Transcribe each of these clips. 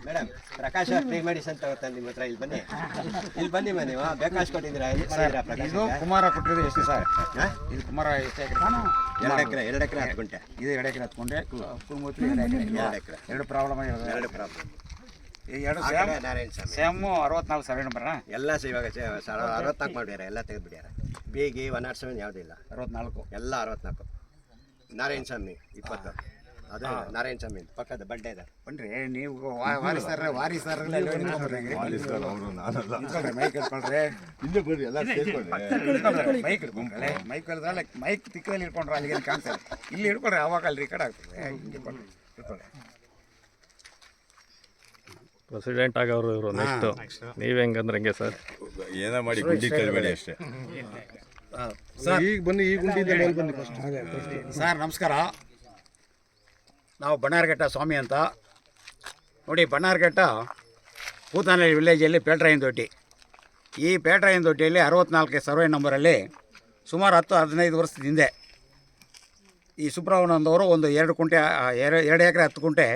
Madam Prakash free medicine ತಗೋತಾನೆ ನಿಮ್ಮ ಹತ್ರ. ಇಲ್ಲಿ ಬನ್ನಿ ಮನೆ ಬೇಕಾಶ್ ಕೊಟ್ಟಿದ್ದೀರಾ? ಇದು ಕುಮಾರ ಕೊಟ್ಟಿದ್ದು ಎಷ್ಟು ಸರ್? ಇದು ಕುಮಾರ ಎಷ್ಟು ಎಕರೆ? 2 ಎಕರೆ 10 ಗುಂಟೆ. ಇದು 2 ಎಕರೆ 10 ಗುಂಟೆ. ಕುರುಮೂರ್ತಿ 2 ಎಕರೆ. ಎರಡು ಪ್ರಾಬ್ಲಮ್ ಆಗಿರೋದು. ಎರಡು ಪ್ರಾಬ್ಲಮ್. ಈ ಎರಡು ಸೇಮ್ 64 ಸರ್ವೆ ನಂಬರ್ ಎಲ್ಲ ಇವಾಗ 64 ಮಾಡ್ಯಾರ. ಎಲ್ಲ ತೆಗೆದುಬಿಡ್ಯಾರ. ಬೇಗಿ 107 ಯಾವುದೂ ಇಲ್ಲ. 64 ಎಲ್ಲ 64. ನಾರಾಯಣ ಸ್ವಾಮಿ 20. ಅದು ನಾರಾಯಣ ಸ್ವಾಮಿ ಪಕ್ಕದ ಬಂಡೆ ಇದೆ ಬನ್ರಿ. ನೀವು ವಾರಿಸ್ತಾರ ಮೈಕ್ ಇಟ್ಕೊಳ್ರಿ. ಮೈಕ್ ತಿಕ್ಕದಲ್ಲಿ ಇಟ್ಕೊಂಡ್ರೆ ಅಲ್ಲಿಗೆ ಕಾಣ್ತಾರೆ. ಇಲ್ಲಿ ಇಟ್ಕೊಳ್ರಿ, ಅವಾಗ ಅಲ್ಲಿ ರೆಕಾರ್ಡ್ ಆಗ್ತದೆ. ಹಿಂಗೆ ಇಟ್ಕೊಳ್ಳಿ. ಪ್ರೆಸಿಡೆಂಟ್ ಆಗೋರು ಇವರು ನೆಕ್ಸ್ಟ್. ನೀವ್ ಹೆಂಗಂದ್ರೆ ಹಂಗೆ ಸರ್, ಏನೋ ಮಾಡಿ ಗುಂಡಿ ಕಲ್ಬೇಡಿ ಅಷ್ಟೇ. ಈಗ ಬನ್ನಿ, ಈ ಗುಂಡಿಯಿಂದ ಬನ್ನಿ ಫಸ್ಟ್. ಸರ್ ನಮಸ್ಕಾರ. ನಾವು ಬಣ್ಣಾರ್ಘಟ್ಟ ಸ್ವಾಮಿ ಅಂತ. ನೋಡಿ, ಬಣ್ಣಾರ್ಘಟ್ಟ ಕೂತನಹಳ್ಳಿ ವಿಲೇಜಲ್ಲಿ ಪೇಟ್ರಾಯನ ದೊಡ್ಡಿ. ಈ ಪೇಟ್ರಾಯನ ದೊಡ್ಡಿಯಲ್ಲಿ 64 ಸರ್ವೆ ನಂಬರಲ್ಲಿ ಸುಮಾರು 10-15 ವರ್ಷದ ಹಿಂದೆ ಈ ಸುಬ್ರಹ್ಮಣ್ಯನವರು ಒಂದು 2 ಕುಂಟೆ 2 ಎಕರೆ 10 ಕುಂಟೆ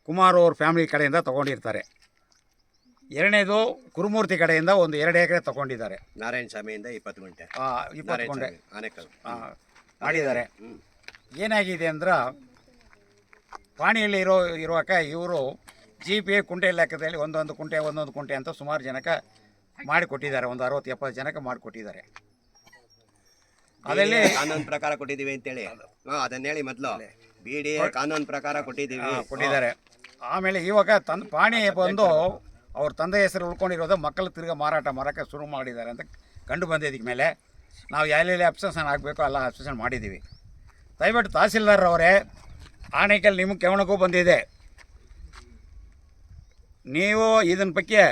ಕುಮಾರ್ ಅವ್ರ ಫ್ಯಾಮಿಲಿ ಕಡೆಯಿಂದ ತೊಗೊಂಡಿರ್ತಾರೆ. ಎರಡನೇದು ಕುರುಮೂರ್ತಿ ಕಡೆಯಿಂದ ಒಂದು 2 ಎಕರೆ ತೊಗೊಂಡಿದ್ದಾರೆ. ನಾರಾಯಣ ಸ್ವಾಮಿಯಿಂದ 20 ಗುಂಟೆ 20 ಗುಂಟೆ ಆನೆಕಲ್ ಮಾಡಿದ್ದಾರೆ. ಏನಾಗಿದೆ ಅಂದ್ರೆ, ಪಾಣಿಯಲ್ಲಿ ಇರುವಾಗ ಇವರು GPA ಕುಂಟೆ ಲೆಕ್ಕದಲ್ಲಿ ಒಂದೊಂದು ಕುಂಟೆ ಅಂತ ಸುಮಾರು ಜನಕ್ಕೆ ಮಾಡಿಕೊಟ್ಟಿದ್ದಾರೆ. ಒಂದು 60-70 ಜನಕ್ಕೆ ಮಾಡಿಕೊಟ್ಟಿದ್ದಾರೆ. ಅದರಲ್ಲಿ ಕಾನೂನು ಪ್ರಕಾರ ಕೊಟ್ಟಿದ್ದೀವಿ ಅಂತೇಳಿ ಅದನ್ನ ಹೇಳಿ ಮೊದಲು. BDA ಕಾನೂನು ಪ್ರಕಾರ ಕೊಟ್ಟಿದ್ದಾರೆ. ಆಮೇಲೆ ಇವಾಗ ಪಾಣಿ ಬಂದು ಅವ್ರ ತಂದೆ ಹೆಸರು ಉಳ್ಕೊಂಡಿರೋದು ಮಕ್ಕಳು ತಿರ್ಗಿ ಮಾರಾಟ ಮಾಡೋಕ್ಕೆ ಶುರು ಮಾಡಿದ್ದಾರೆ ಅಂತ ಕಂಡು ಬಂದಿದ್ದಕ್ಕೆ ಮೇಲೆ ನಾವು ಎಲ್ಲೆಲ್ಲಿ ಅಬ್ಸೆಷನ್ ಆಗಬೇಕು ಎಲ್ಲ ಅಬ್ಸೆಷನ್ ಮಾಡಿದ್ದೀವಿ. ದಯವಿಟ್ಟು ತಹಸೀಲ್ದಾರ್ ಅವರೇ, ಆನೇಕಲ್ ನಿಮ್ಮ ಗಮನಕ್ಕೂ ಬಂದಿದೆ. ನೀವು ಇದನ್ನ ಬಗ್ಗೆ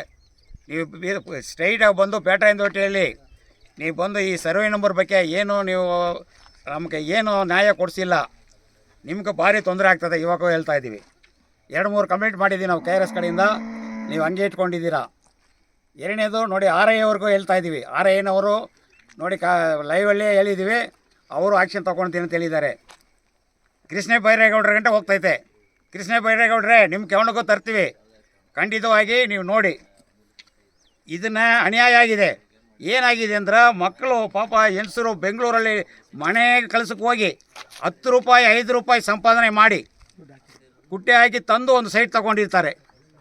ನೀವು ಸ್ಟ್ರೈಟಾಗಿ ಬಂದು ಪೇಟ್ರಾಯನ ದೊಡ್ಡಿಯಲ್ಲಿ ನೀವು ಬಂದು ಈ ಸರ್ವೆ ನಂಬರ್ ಬಗ್ಗೆ ಏನು ನೀವು ನಮಗೆ ಏನು ನ್ಯಾಯ ಕೊಡಿಸಿಲ್ಲ, ನಿಮ್ಗೆ ಭಾರಿ ತೊಂದರೆ ಆಗ್ತದೆ. ಇವಾಗ ಹೇಳ್ತಾ ಇದ್ದೀವಿ. 2-3 ಕಂಪ್ಲೇಂಟ್ ಮಾಡಿದ್ದೀವಿ ನಾವು KRS ಕಡೆಯಿಂದ. ನೀವು ಹಂಗೆ ಇಟ್ಕೊಂಡಿದ್ದೀರಾ. ಎರಡನೇದು ನೋಡಿ, RI ಅವ್ರಿಗೂ ಹೇಳ್ತಾ ಇದ್ದೀವಿ. RIನವರು ನೋಡಿ ಲೈವಲ್ಲೇ ಹೇಳಿದ್ದೀವಿ. ಅವರು ಆ್ಯಕ್ಷನ್ ತೊಗೊಳ್ತೀನಿ ಅಂತ ಹೇಳಿದ್ದಾರೆ. ಕೃಷ್ಣ ಬೈರೇಗೌಡ್ರ ಗಂಟೆ ಹೋಗ್ತೈತೆ. ಕೃಷ್ಣ ಬೈರೇಗೌಡ್ರೆ, ನಿಮ್ಮ ಗಮನಕ್ಕೂ ತರ್ತೀವಿ. ಖಂಡಿತವಾಗಿ ನೀವು ನೋಡಿ. ಇದನ್ನು ಅನ್ಯಾಯ ಆಗಿದೆ. ಏನಾಗಿದೆ ಅಂದ್ರೆ, ಮಕ್ಕಳು ಪಾಪ ಹೆಂಗಸರು ಬೆಂಗಳೂರಲ್ಲಿ ಮನೆ ಕಳ್ಸಕ್ಕೆ ಹೋಗಿ 10 ರೂಪಾಯಿ 5 ರೂಪಾಯಿ ಸಂಪಾದನೆ ಮಾಡಿ ಕುಟ್ಟೆ ಹಾಕಿ ತಂದು ಒಂದು ಸೈಟ್ ತೊಗೊಂಡಿರ್ತಾರೆ.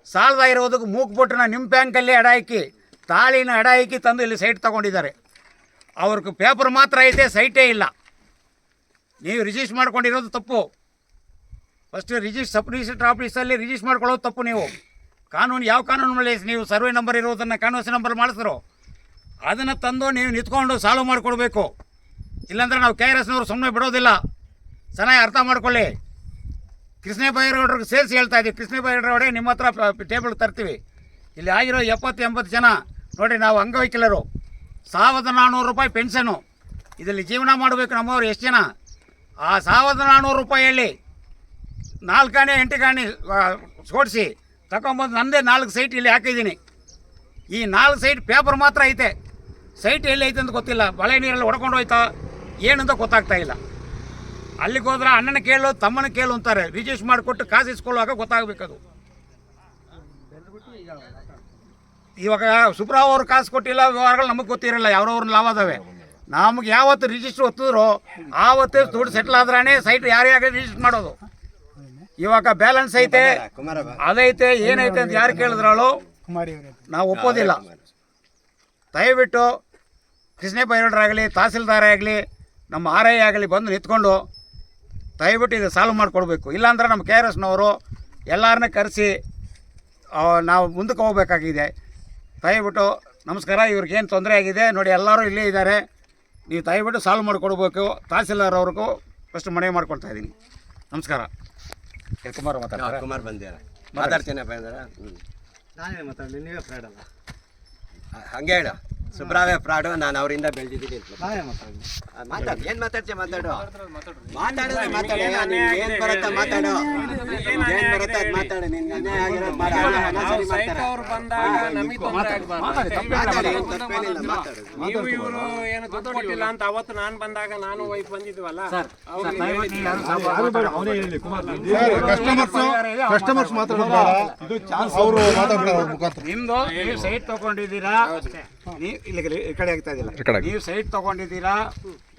ಸಾಲದ ಇರೋದಕ್ಕೆ ಮೂಗ್ಬಿಟ್ರನ್ನ ನಿಮ್ಮ ಬ್ಯಾಂಕಲ್ಲಿ ಅಡ ಹಾಕಿ, ತಾಳಿನ ಅಡ ಹಾಕಿ ತಂದು ಇಲ್ಲಿ ಸೈಟ್ ತೊಗೊಂಡಿದ್ದಾರೆ. ಅವ್ರಿಗೆ ಪೇಪರ್ ಮಾತ್ರ ಐತೆ, ಸೈಟೇ ಇಲ್ಲ. ನೀವು ರಿಜಿಸ್ಟರ್ ಮಾಡ್ಕೊಂಡಿರೋದು ತಪ್ಪು. ಫಸ್ಟ್ ಸಬ್ ರಿಜಿಸ್ಟರ್ ಆಫೀಸಲ್ಲಿ ರಿಜಿಸ್ಟರ್ ಮಾಡ್ಕೊಳ್ಳೋದು ತಪ್ಪು. ನೀವು ಯಾವ ಕಾನೂನು ಮೇಲೆ ನೀವು ಸರ್ವೆ ನಂಬರ್ ಇರೋದನ್ನು ಕಾನೂನು ನಂಬರ್ ಮಾಡಿಸ್ರೋ ಅದನ್ನು ತಂದು ನೀವು ನಿಂತ್ಕೊಂಡು ಸಾಲ್ವ್ ಮಾಡಿಕೊಡ್ಬೇಕು. ಇಲ್ಲಾಂದ್ರೆ ನಾವು KRSನವರು ಸುಮ್ಮನೆ ಬಿಡೋದಿಲ್ಲ. ಚೆನ್ನಾಗಿ ಅರ್ಥ ಮಾಡ್ಕೊಳ್ಳಿ. ಕೃಷ್ಣ ಬೈರೇಗೌಡ್ರಿಗೆ ಸೇರಿಸಿ ಹೇಳ್ತಾ ಇದ್ದೀವಿ. ಕೃಷ್ಣ ಬೈರೇಗೌಡೇ, ನಿಮ್ಮ ಹತ್ರ ಟೇಬಲ್ ತರ್ತೀವಿ. ಇಲ್ಲಿ ಆಗಿರೋ 70-80 ಜನ ನೋಡಿ, ನಾವು ಅಂಗವೈಕಲರು. 1400 ರೂಪಾಯಿ ಪೆನ್ಷನು. ಇದರಲ್ಲಿ ಜೀವನ ಮಾಡಬೇಕು ನಮ್ಮವ್ರು ಎಷ್ಟು ಜನ. ಆ 1400 ರೂಪಾಯಿಯಲ್ಲಿ 4 ಆಣೆ 8 ಆಣೆ ಸೋಡಿಸಿ ತಗೊಂಬಂದು ನನ್ನದೇ 4 ಸೈಟ್ ಇಲ್ಲಿ ಹಾಕಿದ್ದೀನಿ. ಈ 4 ಸೈಟ್ ಪೇಪರ್ ಮಾತ್ರ ಐತೆ. ಸೈಟ್ ಎಲ್ಲಿ ಐತೆ ಅಂತ ಗೊತ್ತಿಲ್ಲ. ಬಳೆ ನೀರಲ್ಲಿ ಹೊಡ್ಕೊಂಡು ಹೋಯ್ತಾ ಏನಂತ ಗೊತ್ತಾಗ್ತಾ ಇಲ್ಲ. ಅಲ್ಲಿಗೆ ಹೋದ್ರೆ ಅಣ್ಣನ ಕೇಳು ತಮ್ಮನ ಕೇಳು ಅಂತಾರೆ. ರಿಜಿಸ್ಟರ್ ಮಾಡಿಕೊಟ್ಟು ಕಾಸು ಇಸ್ಕೊಳ್ಳುವಾಗ ಗೊತ್ತಾಗಬೇಕದು. ಇವಾಗ ಸುಬ್ರಾವ್ ಅವ್ರು ಕಾಸು ಕೊಟ್ಟಿಲ್ಲ, ವ್ಯವಹಾರಗಳು ನಮಗೆ ಗೊತ್ತಿರಲ್ಲ. ಯಾವ್ರವ್ರನ್ನ ಲಾಭ ಅದಾವೆ. ನಮಗೆ ಯಾವತ್ತು ರಿಜಿಸ್ಟ್ರ್ ಒತ್ತಿದ್ರು ಆವತ್ತೇ ದುಡ್ಡು ಸೆಟ್ಲ್ ಆದ್ರೇ ಸೈಟ್ ಯಾರ್ಯಾಗ ರಿಜಿಸ್ಟರ್ ಮಾಡೋದು. ಇವಾಗ ಬ್ಯಾಲೆನ್ಸ್ ಐತೆ, ಅದೈತೆ, ಏನೈತೆ ಅಂತ ಯಾರು ಕೇಳಿದ್ರಾಳು ನಾವು ಒಪ್ಪೋದಿಲ್ಲ. ದಯವಿಟ್ಟು ಕೃಷ್ಣ ಬೈರೇಗೌಡರಾಗಲಿ, ತಹಸೀಲ್ದಾರೇ ಆಗಲಿ, ನಮ್ಮ RI ಆಗಲಿ ಬಂದು ನಿಂತ್ಕೊಂಡು ದಯವಿಟ್ಟು ಇದು ಸಾಲ್ವ್ ಮಾಡಿಕೊಡ್ಬೇಕು. ಇಲ್ಲಾಂದ್ರೆ ನಮ್ಮ KRSನವರು ಎಲ್ಲರನ್ನ ಕರೆಸಿ ನಾವು ಮುಂದಕ್ಕೆ ಹೋಗ್ಬೇಕಾಗಿದೆ. ದಯವಿಟ್ಟು ನಮಸ್ಕಾರ. ಇವ್ರಿಗೇನು ತೊಂದರೆ ಆಗಿದೆ ನೋಡಿ, ಎಲ್ಲರೂ ಇಲ್ಲೇ ಇದ್ದಾರೆ. ನೀವು ದಯವಿಟ್ಟು ಸಾಲ್ವ್ ಮಾಡಿಕೊಡ್ಬೇಕು. ತಹಸೀಲ್ದಾರ್ ಅವ್ರಿಗೂ ಫಸ್ಟ್ ಮನವಿ ಮಾಡ್ಕೊಳ್ತಾ ಇದ್ದೀನಿ. ನಮಸ್ಕಾರ. ಕುಮಾರ್ ಮಾತಾಡ್ತಾರೆ. ಕುಮಾರ್ ಬಂದಿದ್ದಾರೆ. ಮಾತಾಡ್ತೀನಿ. ನಾನೇ ಮಾತಾಡಲಿ, ನೀವೇ ಫ್ರೈಡ್ ಅಲ್ಲ. ಹಂಗೆ ಹೇಳು. ಸುಬ್ರಾವೆ ಫ್ರಾಡು, ನಾನು ಅವರಿಂದ ಬೆಳೆದಿದ್ದೀನಿ. ಮಾತಾಡು, ಏನ್ ಮಾತಾಡ್ತೀಯ? ಮಾತಾಡು, ಮಾತಾಡಿದ್ರೆ ಮಾತಾಡು. ನಿನ್ಗೆ ಏನ್ ಬರುತ್ತಾ ಮಾತಾಡು, ಏನ್ ಬರುತ್ತಾ ಅದ್ ಮಾತಾಡು. ನಿನ್ಗೆ ಅನ್ಯಾಯ ಆಗಿರೋದು ಮಾಡು. ಸರಿ ಮಾಡ್ತಾರೆ. ಮಾತಾಡಿ, ಏನ್ ತಪ್ಪೇನಿಲ್ಲ, ಮಾತಾಡು. ಏನು ದುಡ್ಡು ಕೊಟ್ಟಿಲ್ಲ ಅಂತ ಅವತ್ತು ನಾನು ಬಂದಾಗ ನಾನು ವೈಫ್ ಬಂದಿದ್ವಲ್ಲ, ಕಸ್ಟಮರ್ಸ್ ಮಾತಾಡೋದು ಇದು ಚಾನ್ಸ್ ಅವರು ಮಾತಾಡ್ತಾರೆ ಮುಖಾಂತರ. ನಿಮ್ದು ನೀವು ಸೈಟ್ ತಗೊಂಡಿದ್ದೀರಾ, ಇಲ್ಲಿ ಈ ಕಡೆ ಆಗ್ತಾ ಇದಿಲ್ಲ. ನೀವು ಸೈಟ್ ತಗೊಂಡಿದ್ದೀರಾ,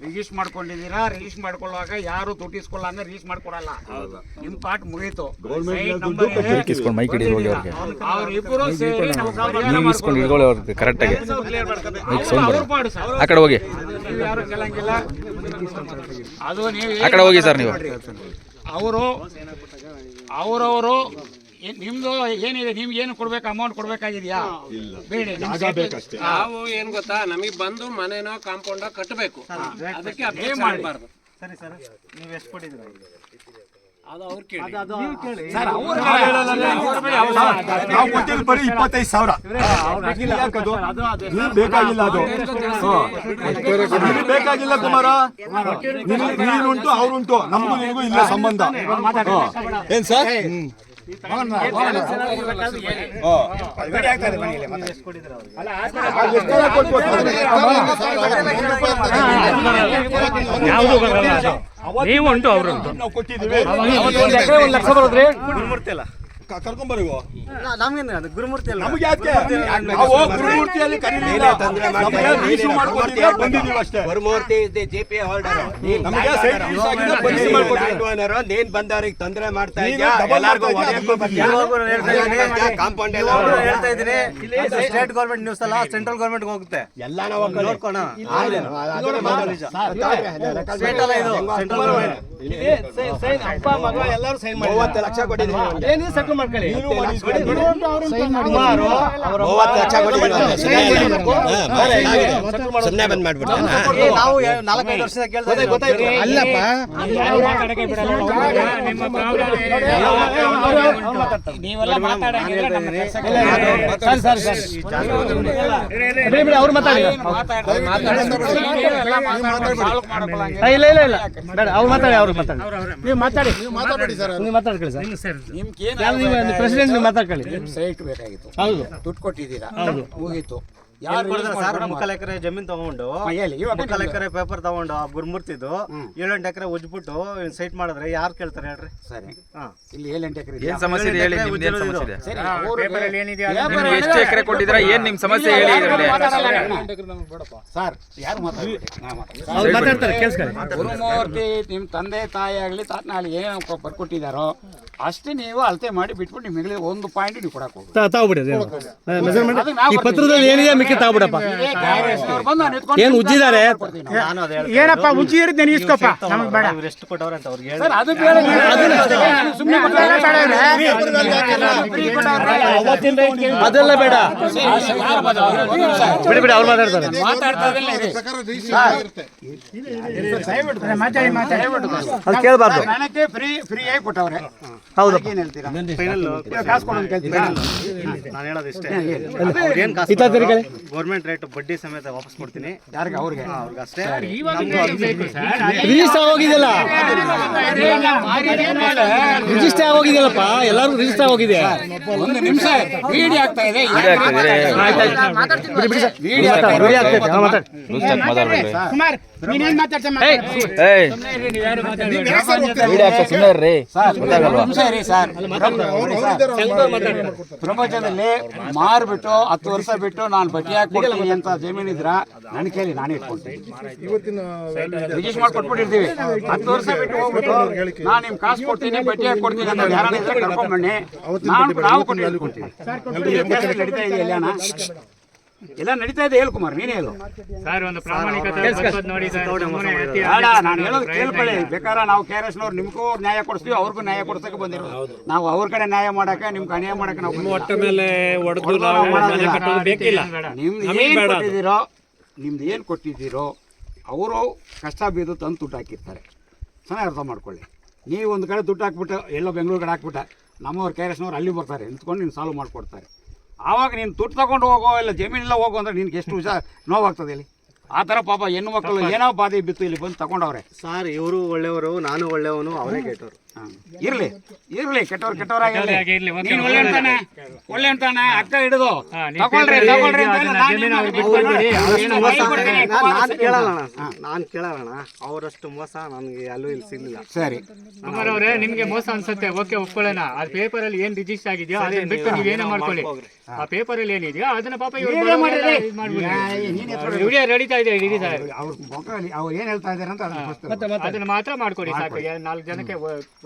ರಿಜಿಸ್ಟರ್ ಮಾಡ್ಕೊಂಡಿದ್ದೀರಾ. ರಿಜಿಸ್ಟರ್ ಮಾಡ್ಕೊಳ್ಳುವಾಗ ಯಾರು ದುಡ್ಡು ಇಸ್ಕೊಳ್ಳ ಅಂದ್ರೆ ರಿಜಿಸ್ಟರ್ ಮಾಡ್ಕೊಡಲ್ಲ. ನಿಮ್ ಪಾರ್ಟ್ ಮುಗೀತು. ಅವ್ರಿಬ್ರು ಸೇರಿ ಕರೆಕ್ಟಾಗಿ ಆ ಕಡೆ ಹೋಗಿ, ನೀವು ಯಾರು ಕೇಳಂಗಿಲ್ಲ. ಅದು ನೀವು ಆ ಕಡೆ ಹೋಗಿ ಸರ್. ನೀವು ಅವರವರು ನಿಮ್ದು ಏನಿದೆ, ನಿಮ್ಗೆ ಏನು ಕೊಡ್ಬೇಕು, ಅಮೌಂಟ್ ಕೊಡ್ಬೇಕಾಗಿದ್ಯಾ? ಬೇಡ, ನಾವು ಏನ್ ಗೊತ್ತಾ, ನಮಗೆ ಬಂದು ಮನೆನೋ ಕಾಂಪೌಂಡೋ ಕಟ್ಟಬೇಕು, ಅದಕ್ಕೆ ಅದೇ ಮಾಡಬಾರ್ದು. ಸರಿ ಸರ್, ನೀವು ಎಷ್ಟು ಕೊಟ್ಟಿದ್ದೀರಾ? ಅದು ಅವ್ರು ಕೇಳಿ. ನಾವು ಕೊಟ್ಟಿದ್ದು ಬರೀ 25,000. ಬೇಕಾಗಿಲ್ಲ ಅದು, ಬೇಕಾಗಿಲ್ಲ ಕುಮಾರ. ನೀನುಂಟು ಅವ್ರುಂಟು, ನಮಗೂ ನಿಮಗೂ ಇಲ್ಲ ಸಂಬಂಧ. ಏನ್ ಸರ್? ನೀವು ಉಂಟು ಅವರುಂಟು ನಾವು ಕೊಟ್ಟಿದ್ದೀವಿ. ಕರ್ಕೊಂಬರು ಗುರುಮೂರ್ತಿ ಅಲ್ಲ, ನಮ್ಗೆ ಯಾಕೆ? ನಾವು ಗುರುಮೂರ್ತಿಯಲ್ಲಿ ಕರೀಲಿಲ್ಲ, ರಿಜಿಸ್ಟರ್ ಮಾಡ್ಕೊಂಡಿದ್ದೀವಿ, ಬಂದಿದ್ದೀವಿ ಅಷ್ಟೇ. ಗುರುಮೂರ್ತಿ ಜೆಪಿ ಹೋಲ್ಡರ್, ನಮಗೆ ಸೈಟ್ ರಿಜಿಸ್ಟರ್ ಆಗಿದೆ, ಬಂದಿದ್ದೀವಿ ಮಾಡ್ಕೊಟ್ಟಿದ್ದೀವಿ. ನೀನ್ ಬಂದವ್ರಿಗೆ ತೊಂದರೆ ಮಾಡ್ತಾ ನೀನು ಇದ್ಯಾ? double ಎಲ್ಲಾರ್ಗೂ ಮಾಡ್ತಾ ಕಾಂಪೌಂಡ್ ಹೇಳ್ತಾ ಇದ್ದೀನಿ. ಸ್ಟೇಟ್ ಗೌರ್ಮೆಂಟ್ ನ್ಯೂಸ್ ಅಲ್ಲ, ಸೆಂಟ್ರಲ್ ಗೌರ್ಮೆಂಟ್ ಹೋಗುತ್ತೆ. ಎಲ್ಲ ನಾವು ನೋಡ್ಕೋಣ. ಸ್ಟೇಟ್ ಅಲ್ಲ ಇದು, ಸೆಂಟ್ರಲ್ ಗೌರ್ಮೆಂಟ್. ಅಪ್ಪ ಮಗ ಎಲ್ಲರೂ ಸೈನ್ ಮಾಡಿ 30 ಲಕ್ಷ ಕೊಟ್ಟಿದ್ದೀನಿ. ಏನೇ ಸೆಟ್ಲ್ ಮಾಡ್ಕೊಳ್ಳಿ. ನೀನು ಮಾಡಿದ್ದೀವಿ. ಸುಮ್ಮನೆ ಬಂದ್ ಮಾಡ್ಬಿಟ್ಟು ನಾವು 4-5 ವರ್ಷದಿಂದ ಕೇಳ್ತಾ ಗೊತ್ತಾಯ್ತು. ಅಲ್ಲಪ್ಪ, ನೀವೆಲ್ಲ ಅವ್ರು ಮಾತಾಡಿ. ಇಲ್ಲ ಇಲ್ಲ ಇಲ್ಲ, ಬೇಡ, ಅವ್ರು ಮಾತಾಡಿ. ಅವ್ರು ಮಾತಾಡಿ, ನೀವು ಮಾತಾಡಿ. ನೀವು ಮಾತಾಡ್ಕೊಳ್ಳಿ ಸರ್. ಪ್ರೆಸಿಡೆಂಟ್ ನೀವು ಮಾತಾಡ್ಕೊಳ್ಳಿ. ಸೈಟ್ ಬೇಕಾಗಿತ್ತು, ಹೌದು, ದುಡ್ಡು ಕೊಟ್ಟಿದ್ದೀರಾ, ಮುಗೀತು. ಯಾರು ಸರ್ 3 ಎಕರೆ ಜಮೀನ್ ತಗೊಂಡು 3 ಎಕರೆ ಪೇಪರ್ ತಗೊಂಡು ಆ ಗುರುಮೂರ್ತಿದು 7-8 ಎಕರೆ ಉಜ್ಬಿಟ್ಟು ಸೈಟ್ ಮಾಡಿದ್ರೆ ಯಾರು ಕೇಳ್ತಾರೆ ಹೇಳ್ರಿ? ಸರಿ, ಹಾ, ಇಲ್ಲಿ 7-8 ಎಕರೆ ಏನ್ ಸಮಸ್ಯೆ ಇದೆ ಹೇಳಿ, ನಿಮ್ದು ಏನ್ ಸಮಸ್ಯೆ ಇದೆ? ಸರಿ, ನಿಮ್ಗೆ ಎಷ್ಟು ಎಕರೆ ಕೊಟ್ಟಿದ್ದೀರಾ, ಏನ್ ನಿಮ್ ಸಮಸ್ಯೆ ಹೇಳಿ ಇದರಲ್ಲಿ? ಸರ್ ಯಾರು ಅವ್ರು ಮಾತಾಡ್ತಾರೆ, ಕೇಳಿಸ್ಕೊಳ್ಳಿ. ಗುರುಮೂರ್ತಿ ನಿಮ್ಮ ತಂದೆ ತಾಯಿ ಆಗಲಿ ತಾತ್ನಾಳಿ ಏನು ಬರ್ಕೊಟ್ಟಿದ್ದಾರೋ ಅಷ್ಟೇ ನೀವು ಅಳತೆ ಮಾಡಿ ಬಿಟ್ಬಿಟ್ಟು ನಿಮಗೆ ಒಂದು ಪಾಯಿಂಟ್ ನೀವು ಕೊಡಕ್ಕೆ ಹೋಗಿ ತಾವ್ಬಿಡಿ. ಈ ಪತ್ರದಲ್ಲಿ ಏನಿದೆ ಮಿಕ್ಕಿ ತಾವ್ಬಿಡಪ್ಪ. ಏನ್ ಉಜ್ಜಿದ್ದಾರೆ? ಏನಪ್ಪ ಉಜ್ಜಿ ಇರುತ್ತೆ, ಇಸ್ಕೊಪ್ಪ, ನಮಗೆ ಬೇಡ. ಇವ್ರು ಎಷ್ಟು ಕೊಟ್ಟವ್ರೆ ಅಂತ ಅವ್ರಿಗೆ ಹೇಳಿ. ಅದೆಲ್ಲ ಬೇಡ, ಬಿಡಿ ಬಿಡಿ, ಅವ್ರು ಮಾತಾಡ್ತಾರೆ. ಅದು ಕೇಳಬಾರ್ದು. ನನಗೆ ಫ್ರೀ ಆಗಿ ಕೊಟ್ಟವ್ರೆ. ಹೌದು, ಏನ್ ಹೇಳ್ತೀರಾ? ನಾನು ಹೇಳೋದು ಇಷ್ಟೇ. ಗೌರ್ಮೆಂಟ್ ರೇಟ್ ಬಡ್ಡಿ ಸಮೇತ ವಾಪಸ್ ಕೊಡ್ತೀನಿ. ಯಾರಿಗೆ? ಅವ್ರಿಗೆ ಅಷ್ಟೇ. ರಿಜಿಸ್ಟರ್ ಆಗೋಗಿದೆಯಲ್ಲ, ರಿಜಿಸ್ಟರ್ ಆಗೋಗಿದೆಯಲ್ಲಪ್ಪ, ಎಲ್ಲರಿಗೂ ರಿಜಿಸ್ಟರ್ ಆಗೋಗಿದೆ. ಒಂದು ನಿಮಿಷ ವಿಡಿಯೋ ಆಗ್ತಾ ಇದೆ. ಮಾತಾಡ್ಬೇಡಿ. ನೀನೇನ್ ಮಾತಾಡ್ತಾ ಪ್ರಪಂಚದಲ್ಲಿ ಮಾರ್ಬಿಟ್ಟು 10 ವರ್ಷ ಬಿಟ್ಟು ನಾನು ಬಡ್ಡಿ ಹಾಕಿ ಕೊಡ್ತೀನಿ ಅಂತ ಜಮೀನಿದ್ರ ನನ್ನ ಕೇಳಿ ನಾನೇ ಇಟ್ಕೊಳ್ತೀನಿ. ರಿಜಿಸ್ಟರ್ ಮಾಡಿ ಕೊಟ್ಬಿಟ್ಟಿರ್ತೀವಿ. 10 ವರ್ಷ ಬಿಟ್ಟು ಹೋಗ್ಬಿಟ್ಟು ನಾನು ನಿಮ್ ಕಾಸು ಕೊಡ್ತೀನಿ, ಬಡ್ಡಿ ಹಾಕಿ ಕೊಡ್ತೀನಿ ಅಂತ ಯಾರನ್ನ ಕರ್ಕೊಂಡ್ ಬನ್ನಿ, ನಾವು ಕೊಡ್ತೀವಿ. ನಡೀತಾ ಇದೆ ಎಲ್ಲಾನ, ಎಲ್ಲ ನಡೀತಾ ಇದೆ. ಹೇಳು ಕುಮಾರ್, ನೀನೇ ಹೇಳು. ನಾನು ಹೇಳೋದು ಕೇಳ್ಕೊಳ್ಳಿ. ಬೇಕಾದ್ರೆ ನಾವು KRS ನವ್ರು ನಿಮ್ಗೂ ನ್ಯಾಯ ಕೊಡಿಸ್ತೀವಿ, ಅವ್ರಿಗೂ ನ್ಯಾಯ ಕೊಡ್ಸಕ್ಕೆ ಬಂದಿರೋದು. ನಾವು ಅವ್ರ ಕಡೆ ನ್ಯಾಯ ಮಾಡಕ್ಕೆ, ನಿಮ್ಗೆ ಅನ್ಯಾಯ ಮಾಡಕ್ಕೆ ನಾವು ನಿಮ್ದು ಏನ್ ಕೊಟ್ಟಿದ್ದೀರೋ, ನಿಮ್ದು ಏನು ಕೊಟ್ಟಿದ್ದೀರೋ ಅವರು ಕಷ್ಟ ಬಿದ್ದು ತಂದು ದುಡ್ಡು ಹಾಕಿರ್ತಾರೆ. ಚೆನ್ನಾಗಿ ಅರ್ಥ ಮಾಡ್ಕೊಳ್ಳಿ. ನೀವು ಒಂದು ಕಡೆ ದುಡ್ಡು ಹಾಕ್ಬಿಟ್ಟು ಎಲ್ಲೋ ಬೆಂಗಳೂರು ಕಡೆ ಹಾಕ್ಬಿಟ್ಟ, ನಮ್ಮವ್ರು KRS ನವ್ರು ಅಲ್ಲಿ ಬರ್ತಾರೆ, ನಿಂತ್ಕೊಂಡು ನೀನು ಸಾಲ್ವ್ ಮಾಡಿಕೊಡ್ತಾರೆ. ಆವಾಗ ನೀನು ದುಡ್ಡು ತಗೊಂಡು ಹೋಗೋ ಇಲ್ಲ ಜಮೀನೆಲ್ಲ ಹೋಗೋ ಅಂದ್ರೆ ನಿನ್ಗೆ ಎಷ್ಟು ನೋವಾಗ್ತದೆ ಇಲ್ಲಿ. ಆ ಥರ ಪಾಪ ಹೆಣ್ಣು ಮಕ್ಕಳು ಏನೋ ಬಾಧೆ ಬಿತ್ತು ಇಲ್ಲಿ ಬಂದು ತಗೊಂಡವ್ರೆ. ಸರ್ ಇವರು ಒಳ್ಳೆಯವರು, ನಾನು ಒಳ್ಳೆಯವನು, ಅವರೇ ಕೆಟ್ಟವರು. ಇರ್ಲಿ ಇರ್ಲಿ, ಕೆಟ್ಟವರಾಗಿರ್ಲಿ. ನೀನು ಒಳ್ಳೆ ಅಂತಾನೆ, ಒಳ್ಳೆ ಅಂತಾನೆ ಅಕ್ಕ ಹಿಡಿದು ತಗೊಳ್ರಿ ತಗೊಳ್ರಿ ಅಂತ ಹೇಳಿ ನಾನು ಕೇಳೋಣ. ಅವರಷ್ಟು ಮೋಸ ನನಗೆ ಅಲ್ಲೂ ಇಲ್ಲಿ ಸಿಗ್ಲಿಲ್ಲ. ಸರಿ ಅವರೇ ನಿಮ್ಗೆ ಮೋಸ ಅನ್ಸುತ್ತೆ, ಓಕೆ ಒಪ್ಕೊಳ್ಳೋಣ. ಆ ಪೇಪರ್ ಅಲ್ಲಿ ಏನ್ ರಿಜಿಸ್ಟರ್ ಆಗಿದೆಯೋ ಅದನ್ನ ಬಿಟ್ಟು ನೀವೇನೇ ಮಾಡ್ಕೊಳ್ಳಿ. ಆ ಪೇಪರ್ ಅಲ್ಲಿ ಏನಿದೆಯೋ ಅದನ್ನ ಪಾಪ ವಿಡಿಯೋ ನಡೀತಾ ಇದೆ, ಅವ್ರು ಏನ್ ಹೇಳ್ತಾ ಇದಾರೆ ಅಂತ ಅದನ್ನ ಮಾತ್ರ ಮಾಡ್ಕೊಡಿ ಸಾಕು. 4 ಜನಕ್ಕೆ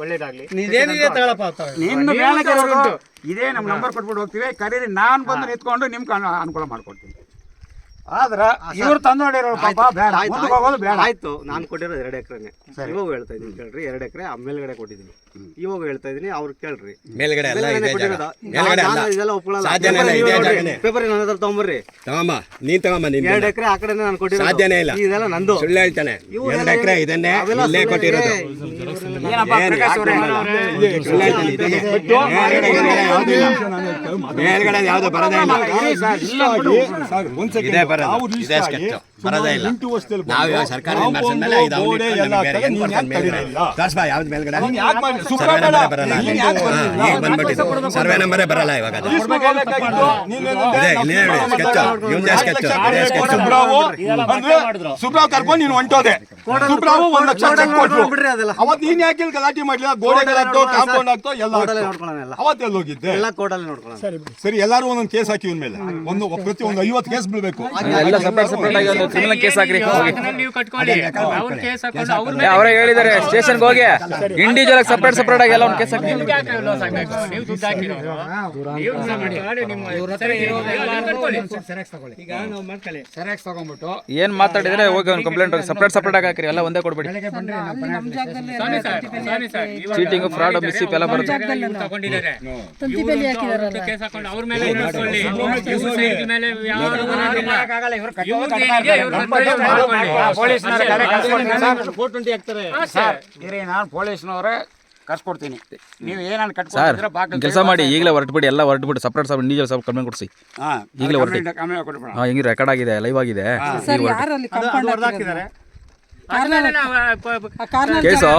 ಒಳ್ಳೇದಾಗ್ಲಿ. ನಿನ್ನ ಮೇಳಕ್ಕೆ ಬರೋದು. ಇದೇ ನಮ್ಮ ನಂಬರ್ ಕೊಟ್ಬಿಟ್ಟು ಹೋಗ್ತೀವಿ, ಕರೀರಿ. ನಾನು ಬಂದು ನಿಂತ್ಕೊಂಡು ನಿಮ್ಗೆ ಅನುಕೂಲ ಮಾಡ್ಕೊಡ್ತೀನಿ. ಆದ್ರ ಇವ್ರು ತಂದೋಡಿರೋ ಪಾಪ ಬೇಡ, ಮುಂದಕ್ಕೆ ಹೋಗೋದು ಬೇಡ. ಆಯ್ತು, ನಾನು ಕೊಟ್ಟಿರೋದು 2 ಎಕರೆನೆ. ಇವಾಗ ಹೇಳ್ತಾ ಇದೀನಿ ಕೇಳ್ರಿ, 2 ಎಕರೆ ಮೇಲ್ಗಡೆ ಕೊಟ್ಟಿದ್ದೀನಿ. ಇವಾಗ ಹೇಳ್ತಾ ಇದೀನಿ, ಅವ್ರು ಕೇಳ್ರಿ. ಮೇಲ್ಗಡೆ ಅಲ್ಲ, ಇದೇ ಜಾಗ. ಇದೆಲ್ಲ ಒಪ್ಕೊಳ್ಳಲ್ಲ. ಸಾಧ್ಯನೇ ಇಲ್ಲ, ಇದೇ ಜಾಗನೇ. ಪೇಪರ್ ನನ್ನ ಹತ್ರ ತಗೊಂಬರ್ರಿ, ತಗೊಂಬ, ನೀನ್ ತಗೊಂಬ. 2 ಎಕರೆ ಆ ಕಡೆ ನಾನು ಕೊಟ್ಟಿರೋದು. ಸಾಧ್ಯನೇ ಇಲ್ಲ, ಇದೆಲ್ಲ ನಂದು. ಸುಳ್ಳು ಹೇಳ್ತಾನೆ. 2 ಎಕರೆ ಇದನ್ನೇ ಇಲ್ಲೇ ಕೊಟ್ಟಿರೋದು. ಏನಪ್ಪ ಪ್ರಕಾಶ್ ಅವರೇ? ಸುಳ್ಳು ಹೇಳ್ತಾನೆ, ಇದನ್ನೇ. ಮೇಲ್ಗಡೆ ಯಾವ್ದು ಬರೋದೇ ಇಲ್ಲ. ಇದೇ ಬರೋದು, ಇದೇ ಸ್ಕೆಚ್ ಬರೋದೇ ಇಲ್ಲ. ನಾವು ಇವಾಗ ಸರ್ಕಾರ ಮಾಡಿಸಿದ್ಮೇಲೆ ಇದು ಅವ್ನಿಗೆ ಬೇರೆ ಏನ್ ಕೊಡ್ತಾನೆ ಮೇಲ್ಗಡೆ. ತೋರ್ಸ್ಬಾ, ಯಾವ್ದು ಮೇಲ್ಗಡೆ ಸರ್ವೆ ನಂಬರೇ ಬರಲ್ಲ. ಈಗ ಬಂದ್ಬಿಟ್ಟಿದ್ದು ಸರ್ವೆ ನಂಬರೇ ಬರಲ್ಲ ಇವಾಗ. ಅದು ಇದೆ, ಇಲ್ಲೇ ಸ್ಕೆಚ್, ಇವಂದೇ ಸ್ಕೆಚ್, ಇದೇ ಸ್ಕೆಚ್. ಸುಬ್ರಾವ್ ಕರ್ಕೊಂಡು ನೀನು ಹೊಂಟೋದೆ. ಸುಬ್ರಾವ್ 1 ಲಕ್ಷ ಚೆಕ್ ಕೊಟ್ರು. ಅವತ್ತು ನೀನ್ ಯಾಕೆ ಇಲ್ಲಿ ಗಲಾಟೆ ಮಾಡ್ಲಿಲ್ಲ? ಗೋಡೆಗಳಾಗ್ತೋ, ಕಾಂಪೌಂಡ್ ಆಗ್ತೋ ಎಲ್ಲ ಅವತ್ತೆಲ್ಲ ಹೋಗಿದ್ದೆ. ಎಲ್ಲ ಕೋರ್ಟಲ್ಲಿ ನೋಡ್ಕೊಳ್ಳೋಣ. ಸರಿ, ಎಲ್ಲಾರು ಒಂದೊಂದು ಕೇಸ್ ಹಾಕಿ ಇವ್ನ ಮೇಲೆ. ಪ್ರತಿ ಒಂದು 50 ಕೇಸ್ ಬೀಳ್ಬೇಕು. ನೀವು ಕಟ್ಕೊಳ್ಳಿ, ಅವ್ರ ಕೇಸ್ ಹಾಕೊಂಡು ಅವ್ರ ಮೇಲೆ ಅವರೇ ಹೇಳಿದ್ದಾರೆ ಸ್ಟೇಷನ್ಗೆ ಹೋಗಿ ಇಂಡಿವಿಜುವಲ್ ಸೆಪರೇಟ್ ಆಗಿ ಎಲ್ಲ ಒಂದು ಕೇಸ್ ಹಾಕಿ. ನೀವು ದುಡ್ಡು ಹಾಕಿರೋದು ನೀವು ಮಾಡಿ, ನಿಮ್ಮ ಸರಿ ಕಟ್ಕೊಳ್ಳಿ. ಈಗ ನಾವು ಮಾಡ್ಕೊಳ್ಳಿ, ಸೆರೆಕ್ಸ್ ತಗೊಂಡ್ಬಿಟ್ಟು ಏನ್ ಮಾತಾಡಿದ್ರೆ ಹೋಗಿ ಒಂದು ಕಂಪ್ಲೇಂಟ್ ಸೆಪರೇಟ್ ಆಗಿ ಹಾಕಿರಿ, ಎಲ್ಲ ಒಂದೇ ಕೊಡ್ಬೇಡಿ. ಚೀಟಿಂಗ್, ಫ್ರಾಡ್, ಮಿಸ್ಸಿಪ್ ಎಲ್ಲ ಬರುತ್ತೆ. ತಗೊಂಡಿದ್ದಾರೆ ಕೇಸ್ ಹಾಕೊಂಡು ಅವ್ರ ಮೇಲೆ ನೋಡ್ಕೊಳ್ಳಿ. ಇವ್ರ ಮೇಲೆ ನಾನು ಪೊಲೀಸ್ನವರೇ ಕರ್ಸ್ಕೊಡ್ತೀನಿ. ನೀವು ಏನಾದ್ರು ಸರ್ ಕಟ್ಕೊಡ್ತೀರಾ ಕೆಲಸ ಮಾಡಿ, ಈಗಲೇ ಹೊರಟ್ಬಿಡಿ, ಎಲ್ಲ ಹೊರಟ್ಬಿಟ್ಟು ಸಪ್ರೇಟ್ ಇಂಡಿವಿಜುವಲ್ ಸ್ವಲ್ಪ ಕಮ್ಮಿ ಕೊಡಿಸಿ. ಈಗಲೇ ಹೊರಟಿ. ಹಿಂಗೆ ರೆಕಾರ್ಡ್ ಆಗಿದೆ, ಲೈವ್ ಆಗಿದೆ. ಕೇಸು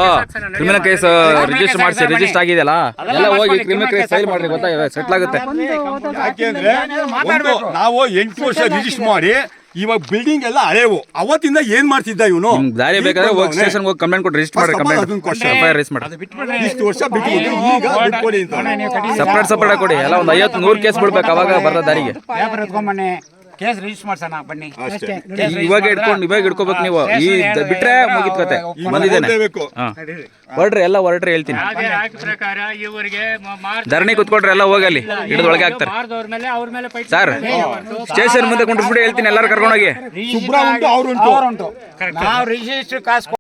ಕ್ರಿಮಿನಲ್ ಕೇಸ್ ರಿಜಿಸ್ಟರ್ ಮಾಡಿಸಿ, ರಿಜಿಸ್ಟರ್ ಆಗಿದೆಯಲ್ಲ ಎಲ್ಲ ಹೋಗಿ ಕ್ರಿಮಿನಲ್ ಕೇಸ್ ಫೈಲ್ ಮಾಡ್ರಿ, ಗೊತ್ತಾ ಸೆಟ್ಲ್ ಆಗುತ್ತೆ. ಯಾಕೆಂದ್ರೆ ನಾವು 8 ವರ್ಷ ರಿಜಿಸ್ಟರ್ ಮಾಡಿ ಇವಾಗ ಬಿಲ್ಡಿಂಗ್ ಎಲ್ಲ ಹಳೆವು. ಅವತ್ತಿಂದ ಏನ್ ಮಾಡ್ತಿದ್ದ ಇವನು? ದಾರಿ ಬೇಕಾದ್ರೆ ಹೋಗಿ ಸ್ಟೇಷನ್ ಹೋಗಿ ಕಂಪ್ಲೇಂಟ್ ಕೊಟ್ಟು ರಿಜಿಸ್ಟರ್ ಮಾಡಿ, ಕಂಪ್ಲೇಂಟ್ ಎಫ್ಐಆರ್ ರಿಜಿಸ್ಟರ್ ಮಾಡಿ. ಇಷ್ಟು ವರ್ಷ ಬಿಟ್ಟು ಈಗ ಬಿಟ್ಕೊಡಿ ಅಂತ ಸಪ್ರೇಟ್ ಕೊಡಿ, ಎಲ್ಲ ಒಂದು 50-100 ಕೇಸ್ ಬಿಡ್ಬೇಕು, ಅವಾಗ ಬರೋ ದಾರಿಗೆ. ಕೇಸ್ ರಿಜಿಸ್ಟರ್ ಮಾಡ್ಸೋಣ ಬನ್ನಿ. ಇವಾಗ ಇಟ್ಕೋಬೇಕು ನೀವು. ಈ ಬಿಟ್ರೆ ಮುಗಿತ್ಕತೆ ಬಂದಿದ್ದೇನೆ. ಹೊರಡ್ರಿ, ಎಲ್ಲ ಹೊರಟ್ರಿ ಹೇಳ್ತೀನಿ. ಪ್ರಕಾರ ಇವರಿಗೆ ಧರಣಿ ಕುತ್ಕೊಟ್ರೆ ಎಲ್ಲ ಹೋಗಿ ಅಲ್ಲಿ ಹಿಡಿದೊಳಗೆ ಹಾಕ್ತಾರೆ. ಸರ್ ಸ್ಟೇಷನ್ ಮುಂದೆ ಕುಂಡ್ರಿಸ್ಬಿಟ್ಟು ಹೇಳ್ತೀನಿ, ಎಲ್ಲರೂ ಕರ್ಕೊಂಡೋಗಿ. ಸುಬ್ರಾವ್ ಉಂಟು, ಅವ್ರುಂಟು. ನಾವು ರಿಜಿಸ್ಟರ್ ಕಾಸು